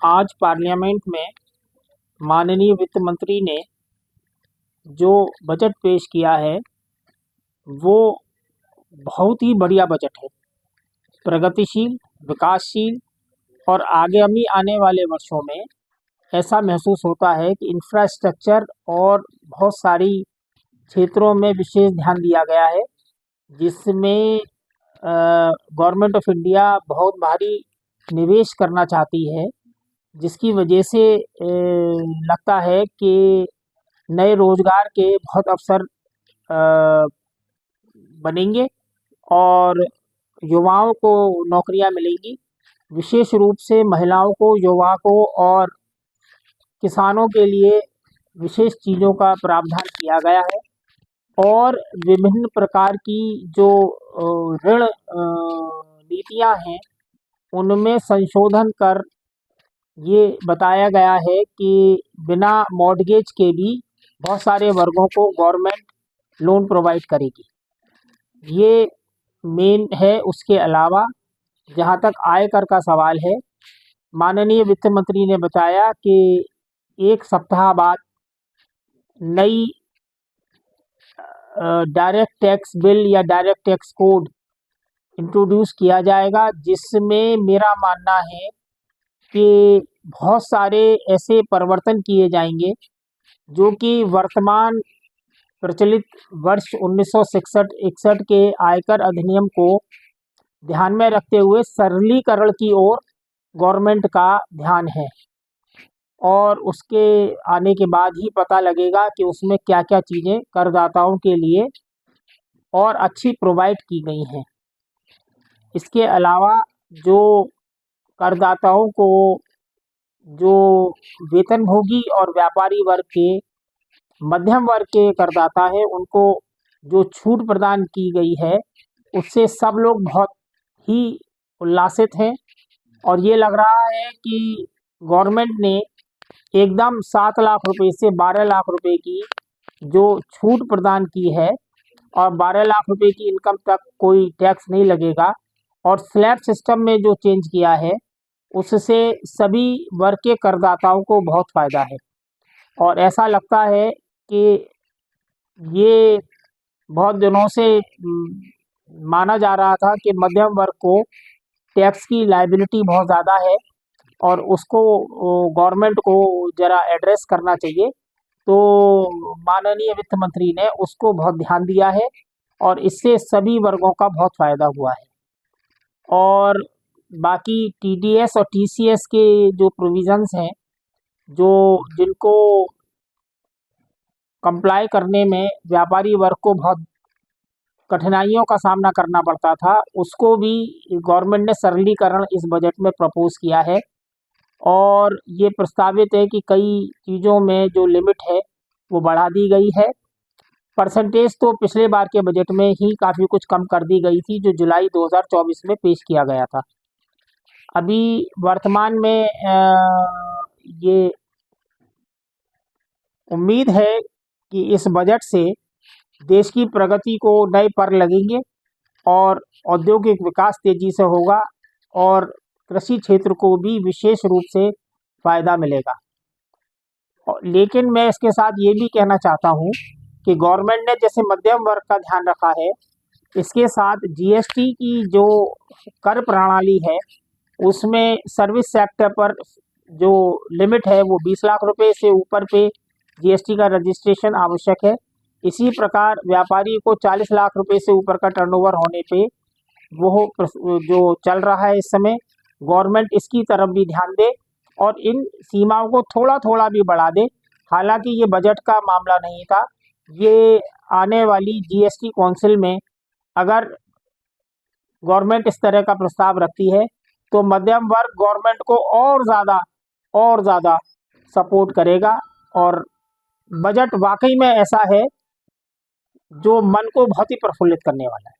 आज पार्लियामेंट में माननीय वित्त मंत्री ने जो बजट पेश किया है वो बहुत ही बढ़िया बजट है। प्रगतिशील, विकासशील और आगामी आने वाले वर्षों में ऐसा महसूस होता है कि इंफ्रास्ट्रक्चर और बहुत सारी क्षेत्रों में विशेष ध्यान दिया गया है, जिसमें गवर्नमेंट ऑफ इंडिया बहुत भारी निवेश करना चाहती है, जिसकी वजह से लगता है कि नए रोजगार के बहुत अवसर अ, बनेंगे और युवाओं को नौकरियां मिलेंगी। विशेष रूप से महिलाओं को, युवा को और किसानों के लिए विशेष चीज़ों का प्रावधान किया गया है और विभिन्न प्रकार की जो ऋण नीतियां हैं उनमें संशोधन कर ये बताया गया है कि बिना मॉर्टगेज के भी बहुत सारे वर्गों को गवर्नमेंट लोन प्रोवाइड करेगी। ये मेन है। उसके अलावा जहाँ तक आयकर का सवाल है, माननीय वित्त मंत्री ने बताया कि एक सप्ताह बाद नई डायरेक्ट टैक्स बिल या डायरेक्ट टैक्स कोड इंट्रोड्यूस किया जाएगा, जिसमें मेरा मानना है कि बहुत सारे ऐसे परिवर्तन किए जाएंगे जो कि वर्तमान प्रचलित वर्ष 1966-61 के आयकर अधिनियम को ध्यान में रखते हुए सरलीकरण की ओर गवर्नमेंट का ध्यान है। और उसके आने के बाद ही पता लगेगा कि उसमें क्या क्या चीज़ें करदाताओं के लिए और अच्छी प्रोवाइड की गई हैं। इसके अलावा जो करदाताओं को, जो वेतनभोगी और व्यापारी वर्ग के, मध्यम वर्ग के करदाता हैं, उनको जो छूट प्रदान की गई है उससे सब लोग बहुत ही उल्लासित हैं। और ये लग रहा है कि गवर्नमेंट ने एकदम 7 लाख रुपए से 12 लाख रुपए की जो छूट प्रदान की है और 12 लाख रुपए की इनकम तक कोई टैक्स नहीं लगेगा और स्लैब सिस्टम में जो चेंज किया है उससे सभी वर्ग के करदाताओं को बहुत फ़ायदा है। और ऐसा लगता है कि ये बहुत दिनों से माना जा रहा था कि मध्यम वर्ग को टैक्स की लायबिलिटी बहुत ज़्यादा है और उसको गवर्नमेंट को ज़रा एड्रेस करना चाहिए। तो माननीय वित्त मंत्री ने उसको बहुत ध्यान दिया है और इससे सभी वर्गों का बहुत फ़ायदा हुआ है। और बाकी टीडीएस और टीसीएस के जो प्रोविज़न्स हैं, जो जिनको कंप्लाई करने में व्यापारी वर्ग को बहुत कठिनाइयों का सामना करना पड़ता था, उसको भी गवर्नमेंट ने सरलीकरण इस बजट में प्रपोज़ किया है। और ये प्रस्तावित है कि कई चीज़ों में जो लिमिट है वो बढ़ा दी गई है। परसेंटेज तो पिछले बार के बजट में ही काफ़ी कुछ कम कर दी गई थी, जो जुलाई 2024 में पेश किया गया था। अभी वर्तमान में ये उम्मीद है कि इस बजट से देश की प्रगति को नए पर लगेंगे और औद्योगिक विकास तेज़ी से होगा और कृषि क्षेत्र को भी विशेष रूप से फ़ायदा मिलेगा। लेकिन मैं इसके साथ ये भी कहना चाहता हूँ कि गवर्नमेंट ने जैसे मध्यम वर्ग का ध्यान रखा है, इसके साथ जीएसटी की जो कर प्रणाली है उसमें सर्विस सेक्टर पर जो लिमिट है वो 20 लाख रुपए से ऊपर पे जीएसटी का रजिस्ट्रेशन आवश्यक है। इसी प्रकार व्यापारी को 40 लाख रुपए से ऊपर का टर्नओवर होने पे वो जो चल रहा है इस समय, गवर्नमेंट इसकी तरफ भी ध्यान दे और इन सीमाओं को थोड़ा थोड़ा भी बढ़ा दे। हालांकि ये बजट का मामला नहीं था, ये आने वाली जीएसटी काउंसिल में अगर गवर्नमेंट इस तरह का प्रस्ताव रखती है तो मध्यम वर्ग गवर्नमेंट को और ज़्यादा सपोर्ट करेगा। और बजट वाकई में ऐसा है जो मन को बहुत ही प्रफुल्लित करने वाला है।